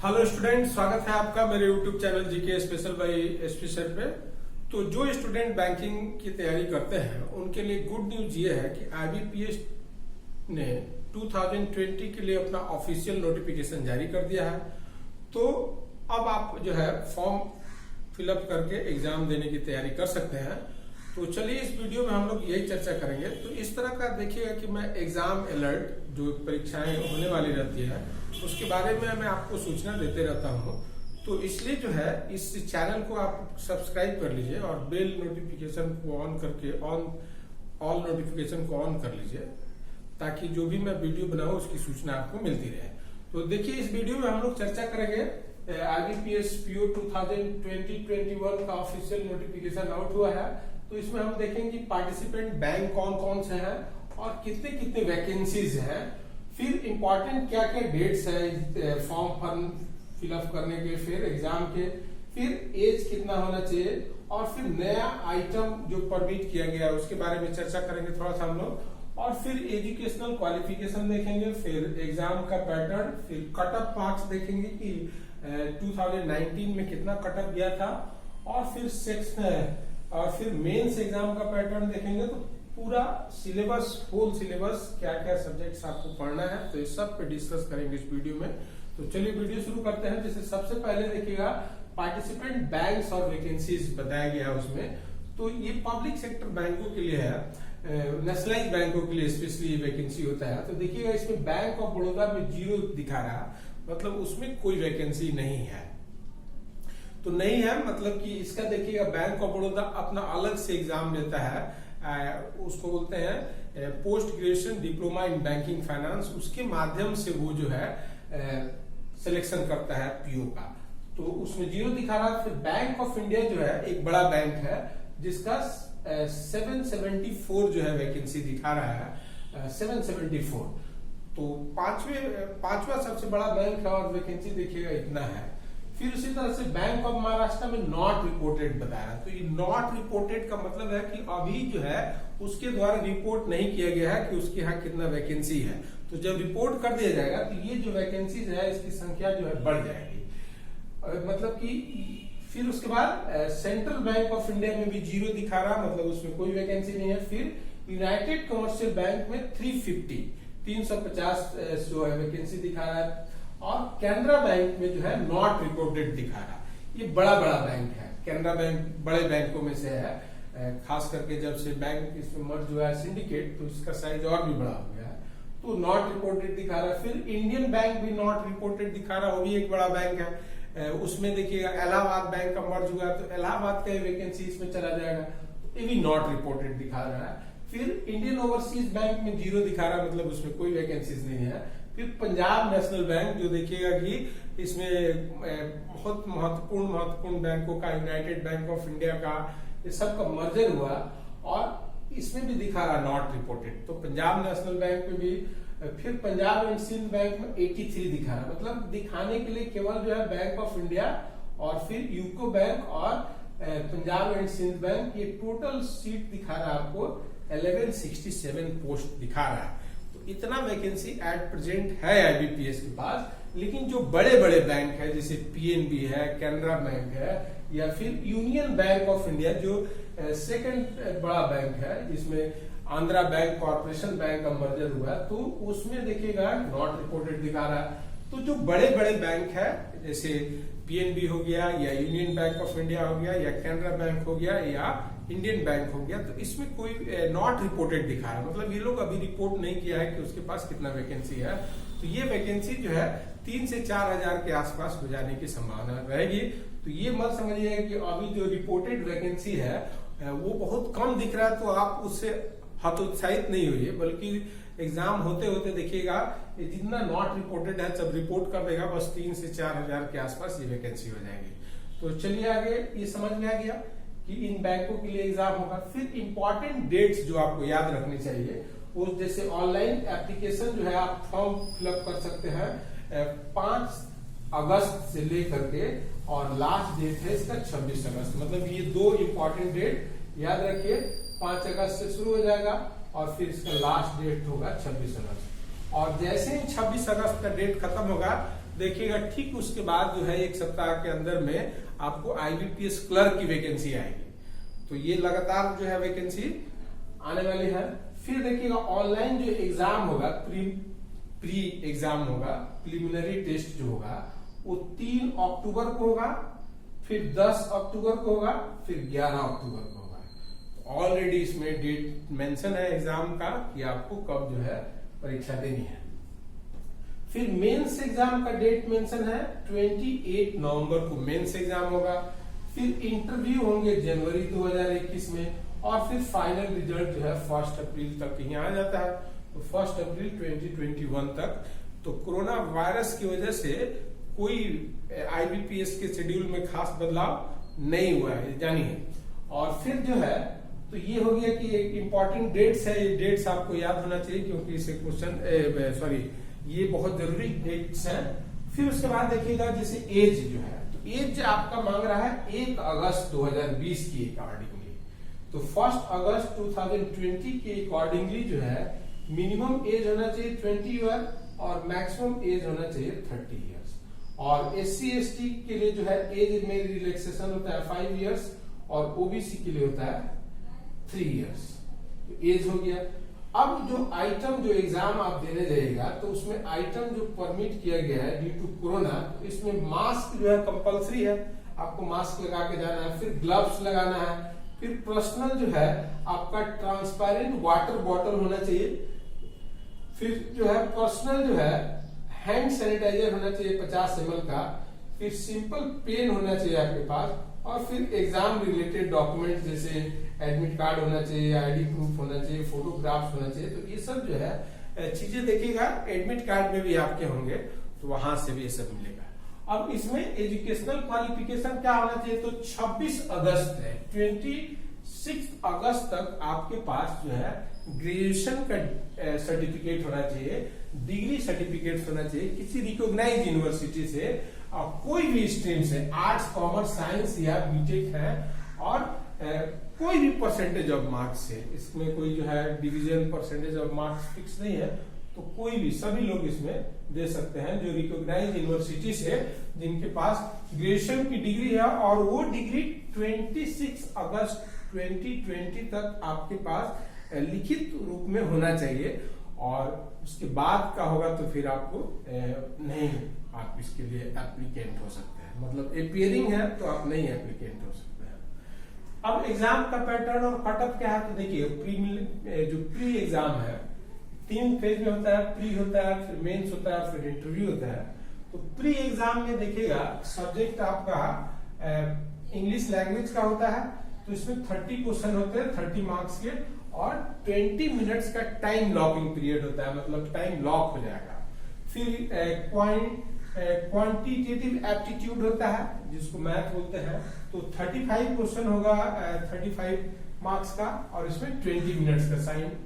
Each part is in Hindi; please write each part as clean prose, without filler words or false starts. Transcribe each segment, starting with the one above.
हेलो स्टूडेंट, स्वागत है आपका मेरे YouTube channel GK special bye SP sir पे। तो जो स्टूडेंट बैंकिंग की तैयारी करते हैं उनके लिए गुड न्यूज ये है कि आईबीपीएस ने 2020 के लिए अपना ऑफिशियल नोटिफिकेशन जारी कर दिया है। तो अब आप जो है फॉर्म फिलअप करके एग्जाम देने की तैयारी कर सकते हैं। तो चलिए इस वीडियो में हम लोग यही चर्चा करेंगे। तो इस तरह का देखिएगा कि मैं एग्जाम अलर्ट जो परीक्षाएं होने वाली रहती है उसके बारे में मैं आपको सूचना देते रहता हूं। तो इसलिए जो है इस चैनल को आप सब्सक्राइब कर लीजिए और बेल नोटिफिकेशन को ऑन करके ऑल नोटिफिकेशन को ऑन कर लीजिए ताकि जो भी मैं वीडियो बनाऊं उसकी सूचना आपको मिलती रहे। तो देखिए इस वीडियो में हम लोग चर्चा करेंगे आईबीपीएस पीओ 2020-21 का ऑफिशियल नोटिफिकेशन आउट हुआ है। तो इसमें हम देखेंगे पार्टिसिपेंट बैंक कौन कौन से हैं और कितने कितने वैकेंसीज हैं, फिर इंपॉर्टेंट क्या क्या डेट्स है फॉर्म फिलअप करने के, फिर एग्जाम के, फिर एज कितना होना चाहिए और फिर नया आइटम जो परमिट किया गया है उसके बारे में चर्चा करेंगे थोड़ा सा हम लोग। और फिर एजुकेशनल क्वालिफिकेशन देखेंगे, फिर एग्जाम का पैटर्न, फिर कटअप मार्क्स देखेंगे कि 2019 में कितना कटअप गया था, और फिर सेक्शन और फिर मेंस एग्जाम का पैटर्न देखेंगे। तो पूरा सिलेबस, होल सिलेबस, क्या क्या सब्जेक्ट्स आपको पढ़ना है, तो इस सब पे डिस्कस करेंगे इस वीडियो में। तो चलिए वीडियो शुरू करते हैं। जैसे सबसे पहले देखिएगा पार्टिसिपेंट बैंक्स और वैकेंसीज बताया गया है उसमें। तो ये पब्लिक सेक्टर बैंकों के लिए है, नेशनलाइज बैंकों के लिए स्पेशली वैकेंसी होता है। तो देखिएगा इसमें बैंक ऑफ बड़ौदा में 0 दिखा रहा, मतलब उसमें कोई वैकेंसी नहीं है। तो नहीं है मतलब कि इसका देखिएगा बैंक ऑफ बड़ौदा अपना अलग से एग्जाम लेता है, उसको बोलते हैं post graduation diploma in banking finance. उसके माध्यम से वो जो है सिलेक्शन करता है पीओ का। तो उसमें 0 दिखा रहा है। फिर बैंक ऑफ इंडिया जो है एक बड़ा बैंक है जिसका 774 जो है वैकेंसी दिखा रहा है, 774। तो पांचवा सबसे बड़ा बैंक है और वैकेंसी देखिएगा इतना है। फिर उसी तरह से बैंक ऑफ महाराष्ट्र में नॉट रिपोर्टेड बताया। तो ये नॉट रिपोर्टेड का मतलब है कि अभी जो है उसके द्वारा रिपोर्ट नहीं किया गया है कि उसके यहाँ कितना वैकेंसी है। तो जब रिपोर्ट कर दिया जाएगा तो ये जो वैकेंसीज है इसकी संख्या जो है बढ़ जाएगी। मतलब कि फिर उसके बाद सेंट्रल बैंक ऑफ इंडिया में भी 0 दिखा रहा, मतलब उसमें कोई वैकेंसी नहीं है। फिर यूनाइटेड कमर्शियल बैंक में 350 जो है वैकेंसी दिखा रहा है। और कैनरा बैंक में जो है नॉट रिपोर्टेड दिखा रहा। ये बड़ा बैंक है, कैनरा बैंक बड़े बैंकों में से है, खास करके जब से बैंक इसमें मर्ज हुआ है सिंडिकेट तो इसका साइज और भी बड़ा हो गया है। तो नॉट रिपोर्टेड दिखा रहा है। फिर इंडियन बैंक भी नॉट रिपोर्टेड दिखा रहा है, वो भी एक बड़ा बैंक है। उसमें देखिएगा इलाहाबाद बैंक का मर्ज हुआ है तो इलाहाबाद का वैकेंसी इसमें चला जाएगा, तो ये भी नॉट रिपोर्टेड दिखा रहा है। फिर इंडियन ओवरसीज बैंक में 0 दिखा रहा है, मतलब उसमें कोई वैकेंसीज नहीं है। फिर पंजाब नेशनल बैंक जो देखिएगा कि इसमें बहुत महत्वपूर्ण बैंकों का, यूनाइटेड बैंक ऑफ इंडिया का, ये सब का मर्जर हुआ और इसमें भी दिखा रहा नॉट रिपोर्टेड। तो पंजाब नेशनल बैंक में भी, फिर पंजाब एंड सिंध बैंक में 83 दिखा रहा, मतलब दिखाने के लिए केवल जो है बैंक ऑफ इंडिया और फिर यूको बैंक और पंजाब एंड सिंध बैंक, ये टोटल सीट दिखा रहा है आपको 1167 पोस्ट दिखा रहा है। इतना वैकेंसी एट प्रेजेंट है आईबीपीएस के पास। लेकिन जो बड़े बैंक है जैसे पीएनबी है, कैनरा बैंक है, या फिर यूनियन बैंक ऑफ इंडिया जो सेकंड बड़ा बैंक है जिसमें आंध्रा बैंक कॉर्पोरेशन बैंक का मर्जर हुआ है, तो उसमें देखिएगा नॉट रिपोर्टेड दिखा रहा है। तो जो बड़े बैंक है जैसे पीएनबी हो गया या यूनियन बैंक ऑफ इंडिया हो गया या कैनरा बैंक हो गया या इंडियन बैंक हो गया, तो इसमें कोई नॉट रिपोर्टेड दिखा रहा है, मतलब ये लोग अभी रिपोर्ट नहीं किया है कि उसके पास कितना वैकेंसी है। तो ये वैकेंसी जो है 3 से 4 हजार के आसपास हो जाने की संभावना रहेगी। तो ये मत समझिए कि अभी जो रिपोर्टेड वैकेंसी है वो बहुत कम दिख रहा है तो आप उससे हतोत्साहित नहीं हुई, बल्कि एग्जाम होते होते देखिएगा जितना नॉट रिपोर्टेड है जब रिपोर्ट कर देगा बस 3 से 4 हजार के आसपास ये वैकेंसी हो जाएगी। तो चलिए आगे, ये समझ में आ गया कि इन बैंकों के लिए एग्जाम होगा। फिर इंपॉर्टेंट डेट्स जो आपको याद रखनी चाहिए, वो जैसे ऑनलाइन एप्लीकेशन जो है आप फॉर्म फिलअप कर सकते हैं 5 अगस्त से लेकर के, और लास्ट डेट है इसका 26 अगस्त। मतलब ये 2 इंपॉर्टेंट डेट याद रखिए। 5 अगस्त से शुरू हो जाएगा और फिर इसका लास्ट डेट होगा 26 अगस्त। और जैसे ही 26 अगस्त का डेट खत्म होगा देखिएगा ठीक उसके बाद जो है 1 सप्ताह के अंदर में आपको IBPS क्लर्क की वैकेंसी आएगी। तो ये लगातार जो है वैकेंसी आने वाली है। फिर देखिएगा ऑनलाइन जो एग्जाम होगा, प्री एग्जाम होगा, प्रिलिमिनरी टेस्ट जो होगा वो 3 अक्टूबर को होगा, फिर 10 अक्टूबर को होगा, फिर 11 अक्टूबर को होगा। ऑलरेडी इसमें डेट मेंशन है एग्जाम का कि आपको कब जो है परीक्षा देनी है। फिर मेंस एग्जाम का डेट मेंशन है 28 नवंबर को मेंस एग्जाम होगा। फिर इंटरव्यू होंगे जनवरी 2021 में, और फिर फाइनल रिजल्ट जो है 1 अप्रैल तक ही आ जाता है। तो 1 अप्रैल 2021 तक। तो कोरोना वायरस की वजह से कोई IBPS के शेड्यूल में खास बदलाव नहीं हुआ है, जानिए। और फिर जो है तो ये हो गया कि एक इंपॉर्टेंट डेट्स है, ये डेट्स आपको याद होना चाहिए क्योंकि इसे क्वेश्चन ये बहुत जरूरी डेट्स हैं। फिर उसके बाद देखिएगा जैसे एज जो है, तो एज आपका मांग रहा है 1 अगस्त 2020 की अकॉर्डिंगली। तो 1 अगस्त 2020 के अकॉर्डिंगली जो है मिनिमम एज होना चाहिए 20 ईयर और मैक्सिमम एज होना चाहिए 30 ईयर्स। और SC ST के लिए जो है एज में रिलैक्सेशन होता है 5 ईयर्स और OBC के लिए होता है 3 ईयर्स। तो एज हो गया। अब जो आइटम जो एग्जाम आप देने जाइएगा तो उसमें आइटम जो परमिट किया गया है ड्यू टू कोरोना, तो इसमें मास्क जो है कंपलसरी है, आपको मास्क लगा के जाना है। फिर ग्लव्स लगाना है। फिर पर्सनल जो है आपका ट्रांसपेरेंट वाटर बॉटल होना चाहिए। फिर जो है पर्सनल जो है हैंड सैनिटाइजर होना चाहिए 50 ml का। फिर सिंपल पेन होना चाहिए आपके पास। और फिर एग्जाम रिलेटेड डॉक्यूमेंट जैसे एडमिट कार्ड होना चाहिए, ID प्रूफ होना चाहिए, फोटोग्राफ्स होना चाहिए। तो ये सब जो है चीजें देखिएगा एडमिट कार्ड में भी आपके होंगे, तो वहां से भी ये सब मिलेगा। अब इसमें एजुकेशनल क्वालिफिकेशन क्या होना चाहिए, तो 26 अगस्त है 26 अगस्त तक आपके पास जो है ग्रेजुएशन का सर्टिफिकेट होना चाहिए, डिग्री सर्टिफिकेट होना चाहिए किसी रिकॉग्नाइज यूनिवर्सिटी से, और कोई भी स्ट्रीम से, आर्ट्स, कॉमर्स, साइंस या बीटेक है, और कोई भी परसेंटेज ऑफ मार्क्स है। इसमें कोई जो है division percentage of marks fix नहीं है, तो कोई भी सभी लोग इसमें दे सकते हैं जो रिकॉग्नाइज यूनिवर्सिटी से जिनके पास ग्रेजुएशन की डिग्री है, और वो डिग्री 26 अगस्त 2020 तक आपके पास लिखित रूप में होना चाहिए। और उसके बाद का होगा तो फिर आपको नहीं, आप इसके लिए एप्लीकेंट हो सकते हैं, मतलब अपियरिंग है तो आप नहीं एप्लीकेंट हो सकते हैं। अब एग्जाम का पैटर्न और कटअप क्या है, तो देखिए जो प्री एग्जाम है 3 फेज में होता है। प्री होता है, फिर मेंस होता है, फिर इंटरव्यू होता है। तो प्री एग्जाम में देखिएगा सब्जेक्ट आपका इंग्लिश लैंग्वेज का होता है। तो इसमें 30 क्वेश्चन होते हैं 30 मार्क्स के, और 20 मिनट्स का टाइम लॉकिंग पीरियड होता है, मतलब टाइम लॉक हो जाएगा। फिर क्वांटिटेटिव एप्टीट्यूड होता है जिसको मैथ बोलते हैं। तो 35 क्वेश्चन होगा 35 मार्क्स का, और इसमें 20 मिनट्स का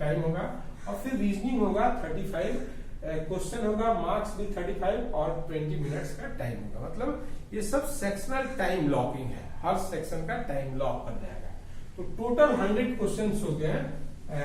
टाइम होगा। और फिर रीजनिंग होगा 35 क्वेश्चन होगा, मार्क्स भी 35 और 20 मिनट्स का टाइम होगा। मतलब ये सब सेक्शनल टाइम लॉकिंग है, हर सेक्शन का टाइम लॉक कर जाएगा। तो टोटल 100 क्वेश्चन हो गए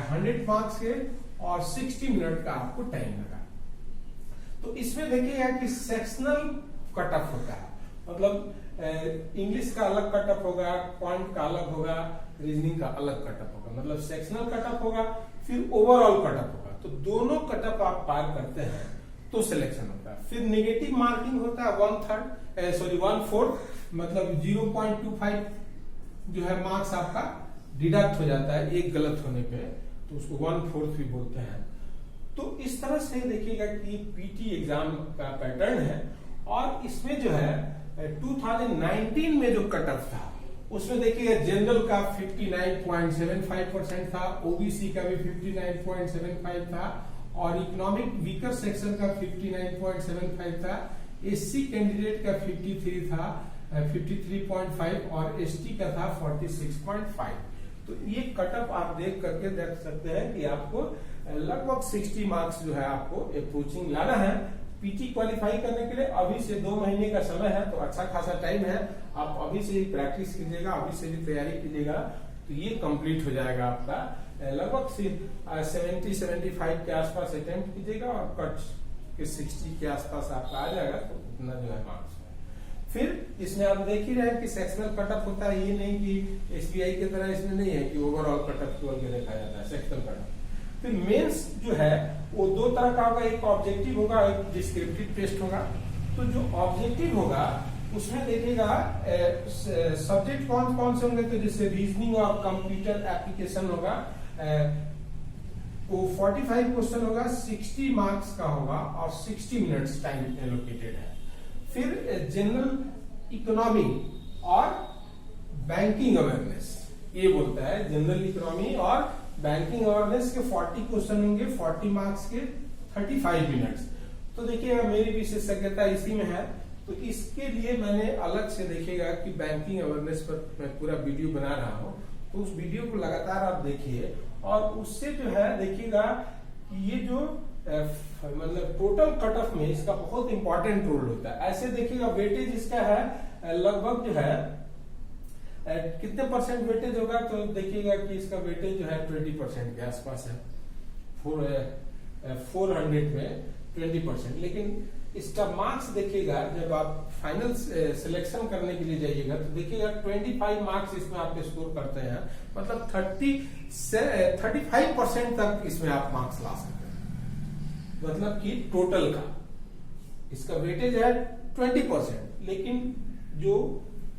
100 मार्क्स के, और 60 मिनट का आपको टाइम लगा। तो इसमें देखिएगा कि सेक्शनल कट ऑफ होता है, मतलब इंग्लिश का अलग कट ऑफ होगा, क्वांट का अलग होगा, रीजनिंग का अलग कट ऑफ होगा, मतलब सेक्शनल कट ऑफ होगा, फिर ओवरऑल कट ऑफ होगा। तो दोनों कट ऑफ आप पार करते हैं तो सिलेक्शन होता है। फिर नेगेटिव मार्किंग होता है 1/4, मतलब 0.25 जो है मार्क्स आपका डिडक्ट हो जाता है एक गलत होने पे, तो उसको 1/4 भी बोलते हैं। तो इस तरह से देखिएगा कि पीटी एग्जाम का पैटर्न है। और इसमें जो है 2019 में जो कट ऑफ था उसमें देखिएगा जनरल का 59.75% था, ओबीसी का भी 59.75 था, और इकोनॉमिक वीकर सेक्शन का 59.75 था, एससी कैंडिडेट का 53 था 53.5, और एसटी का था 46.5। तो ये कट ऑफ आप देख करके देख सकते हैं कि आपको लगभग 60 मार्क्स जो है आपको अप्रोचिंग लाना है। पीटी क्वालिफाई करने के लिए अभी से 2 महीने का समय है, तो अच्छा खासा टाइम है। आप अभी से ही प्रैक्टिस कीजिएगा, अभी से ही तैयारी कीजिएगा, तो ये कंप्लीट हो जाएगा आपका। लगभग 70-75 के आसपास अटेम्प्ट कीजिएगा और कट कि 60 के आसपास आपका आ जाएगा, तो इतना जो है मार्क्स है। फिर इसमें आप देख ही रहे हैं कि सेक्शनल कटअप होता है, ये नहीं कि एसबीआई की तरह इसमें नहीं है कि ओवरऑल कटअप को देखा जाता है, सेक्शनल कटअप। फिर मेंस जो है वो दो तरह का होगा, एक ऑब्जेक्टिव होगा, एक डिस्क्रिप्टिव टेस्ट होगा। तो जो ऑब्जेक्टिव होगा उसमें देखिएगा सब्जेक्ट कौन कौन से होंगे, तो जैसे रीजनिंग और कंप्यूटर एप्लीकेशन होगा, वो 45 क्वेश्चन होगा, 60 मार्क्स का होगा और 60 मिनट्स टाइम एलोकेटेड है। फिर जनरल इकोनॉमी और बैंकिंग अवेयरनेस, ये बोलता है जनरल इकोनॉमी और बैंकिंग अवेयरनेस के 40 क्वेश्चन होंगे, 40 मार्क्स के 35 मिनट्स। तो देखिएगा मेरी विशेषज्ञता इसी में है, तो इसके लिए मैंने अलग से देखिएगा कि बैंकिंग अवेयरनेस पर मैं पूरा वीडियो बना रहा हूँ, तो उस वीडियो को लगातार आप देखिए और उससे जो है देखिएगा कि ये जो मतलब टोटल कट ऑफ में इसका बहुत इंपॉर्टेंट रोल होता है। ऐसे देखिएगा वेटेज इसका है लगभग जो है कितने परसेंट वेटेज होगा, तो देखिएगा कि इसका वेटेज जो है 20% के आसपास है, 400 में 20%। लेकिन इसका मार्क्स देखिएगा जब आप फाइनल सिलेक्शन करने के लिए जाइएगा तो देखिएगा 25 मार्क्स इसमें आप स्कोर करते हैं, मतलब 35% तक इसमें आप मार्क्स ला सकते हैं, मतलब कि टोटल का इसका वेटेज है 20%, लेकिन जो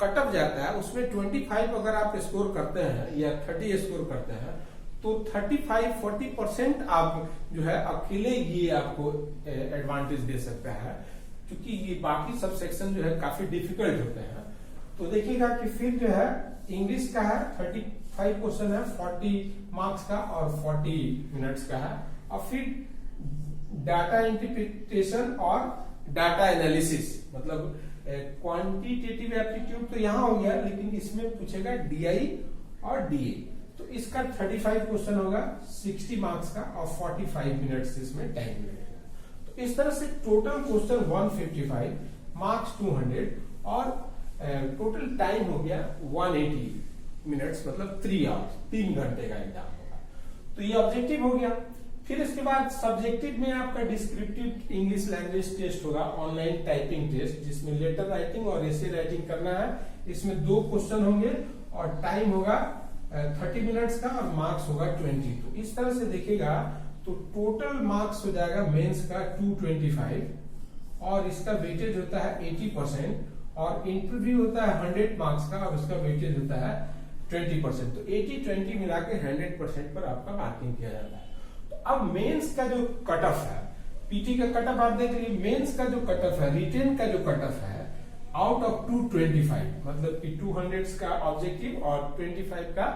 कटअप जाता है उसमें 25 अगर आप स्कोर करते हैं या 30 स्कोर करते हैं तो 35-40% आप जो है अकेले ये आपको एडवांटेज दे सकता है, क्योंकि ये बाकी सब सेक्शन जो है काफी डिफिकल्ट होते हैं। तो देखिएगा कि फिर जो है इंग्लिश का है 35 क्वेश्चन है, 40 मार्क्स का और 40 मिनट्स का है। और फिर डाटा इंटरप्रिटेशन और डाटा एनालिसिस, मतलब क्वांटिटेटिव एप्टीट्यूड तो यहाँ हो गया, लेकिन इसमें पूछेगा डीआई और डीए, तो इसका 35 क्वेश्चन होगा, 60 मार्क्स का और 45 मिनट्स इसमें टाइम मिलेगा। तो इस तरह से टोटल क्वेश्चन 155, मार्क्स 200 और टोटल टाइम हो गया 180 मिनट्स, मतलब 3 आवर्स, 3 घंटे का एग्जाम होगा। तो ये ऑब्जेक्टिव हो गया। फिर इसके बाद सब्जेक्टिव में आपका डिस्क्रिप्टिव इंग्लिश लैंग्वेज टेस्ट होगा, ऑनलाइन टाइपिंग टेस्ट, जिसमें लेटर राइटिंग और एसे राइटिंग करना है। इसमें 2 क्वेश्चन होंगे और टाइम होगा 30 मिनट्स का और मार्क्स होगा 20। तो इस तरह से देखिएगा तो टोटल मार्क्स हो जाएगा मेंस का 225 और इसका वेटेज होता है 80% और इंटरव्यू होता है 100 मार्क्स का और उसका वेटेज होता है 20%। तो 80-20 मिला के 100% पर आपका मार्किंग किया जाता है। तो अब मेंस का जो कट ऑफ है, पीटी का कट ऑफ आप देख लीजिए, मेंस का जो कट ऑफ है, रिटेन का जो कट ऑफ है आउट ऑफ 225, मतलब कि 200 का ऑब्जेक्टिव और 25 का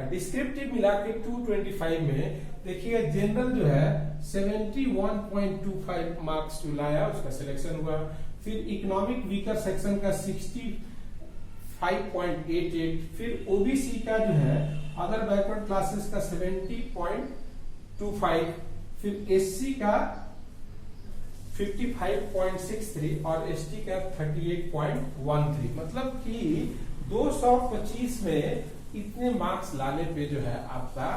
डिस्क्रिप्टिव मिला के 225 में देखिएगा जनरल जो है 71.25 मार्क्स जो लाया उसका सिलेक्शन हुआ। फिर इकोनॉमिक वीकर सेक्शन का 65.88, फिर ओबीसी का जो है अदर बैकवर्ड क्लासेस का 70.25, फिर एससी का 55.63 और एसटी का 38.13, मतलब कि 225 में इतने मार्क्स लाने पे जो है आपका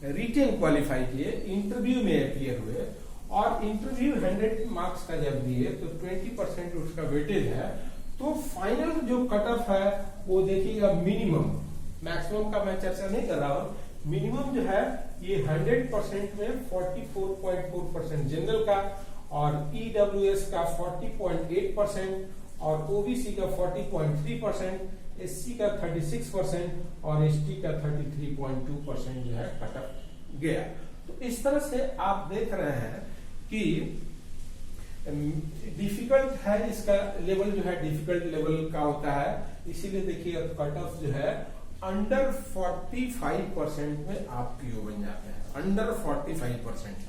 रिटेन क्वालिफाई किए, इंटरव्यू में अपीयर हुए और इंटरव्यू 100 मार्क्स का जब दिए तो 20% उसका वेटेज है। तो फाइनल जो कट ऑफ है वो देखिएगा मिनिमम, मैक्सिमम का मैं चर्चा नहीं कर रहा हूं, मिनिमम जो है ये 100% में 44.4% जनरल का और ईडब्ल्यूएस का 40.8% और ओबीसी का 40.3%, एससी का 36% और एसटी का 33.2% जो है कट ऑफ गया। तो इस तरह से आप देख रहे हैं कि डिफिकल्ट है, इसका लेवल जो है डिफिकल्ट लेवल का होता है, इसीलिए देखिए कट ऑफ जो है अंडर 45% में आप पीओ बन जाते हैं, अंडर 45% में।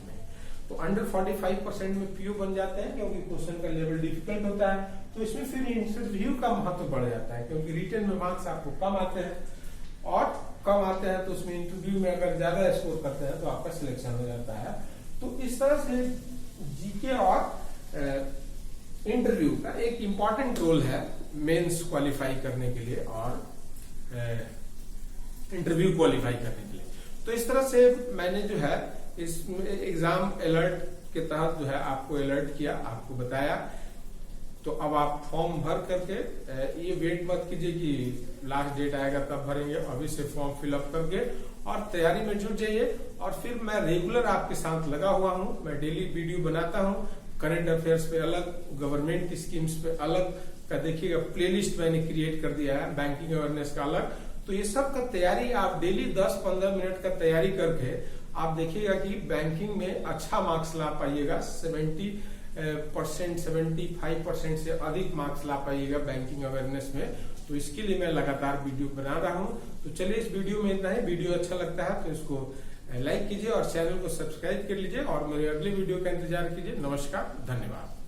तो अंडर 45% में पीओ बन जाते हैं क्योंकि क्वेश्चन का लेवल डिफिकल्ट होता है। तो इसमें फिर इंटरव्यू का महत्व बढ़ जाता है, क्योंकि रिटन में मार्क्स आपको कम आते हैं और कम आते हैं तो उसमें इंटरव्यू में अगर ज्यादा स्कोर करते हैं तो आपका सिलेक्शन हो जाता है। तो इस तरह से जीके और इंटरव्यू का एक इंपॉर्टेंट रोल है मेंस क्वालिफाई करने के लिए और इंटरव्यू क्वालिफाई करने के लिए। तो इस तरह से मैंने जो है इस एग्जाम अलर्ट के तहत जो है आपको अलर्ट किया, आपको बताया। तो अब आप फॉर्म भर करके ये वेट मत कीजिए कि लास्ट डेट आएगा तब भरेंगे, अभी से फॉर्म फिलअप करके और तैयारी में जुट जाइए। और फिर मैं रेगुलर आपके साथ लगा हुआ हूँ, मैं डेली वीडियो बनाता हूँ, करंट अफेयर्स पे अलग, गवर्नमेंट की स्कीम्स पे अलग का देखिएगा प्लेलिस्ट मैंने क्रिएट कर दिया है, बैंकिंग अवेयरनेस का अलग। तो ये सब का तैयारी आप डेली 10-15 मिनट का तैयारी करके आप देखिएगा कि बैंकिंग में अच्छा मार्क्स ला पाइएगा। 75% से अधिक मार्क्स ला पाइएगा बैंकिंग अवेयरनेस में। तो इसके लिए मैं लगातार वीडियो बना रहा हूं। तो चलिए इस वीडियो में इतना ही। वीडियो अच्छा लगता है तो इसको लाइक कीजिए और चैनल को सब्सक्राइब कर लीजिए और मेरे अगले वीडियो का इंतजार कीजिए। नमस्कार, धन्यवाद।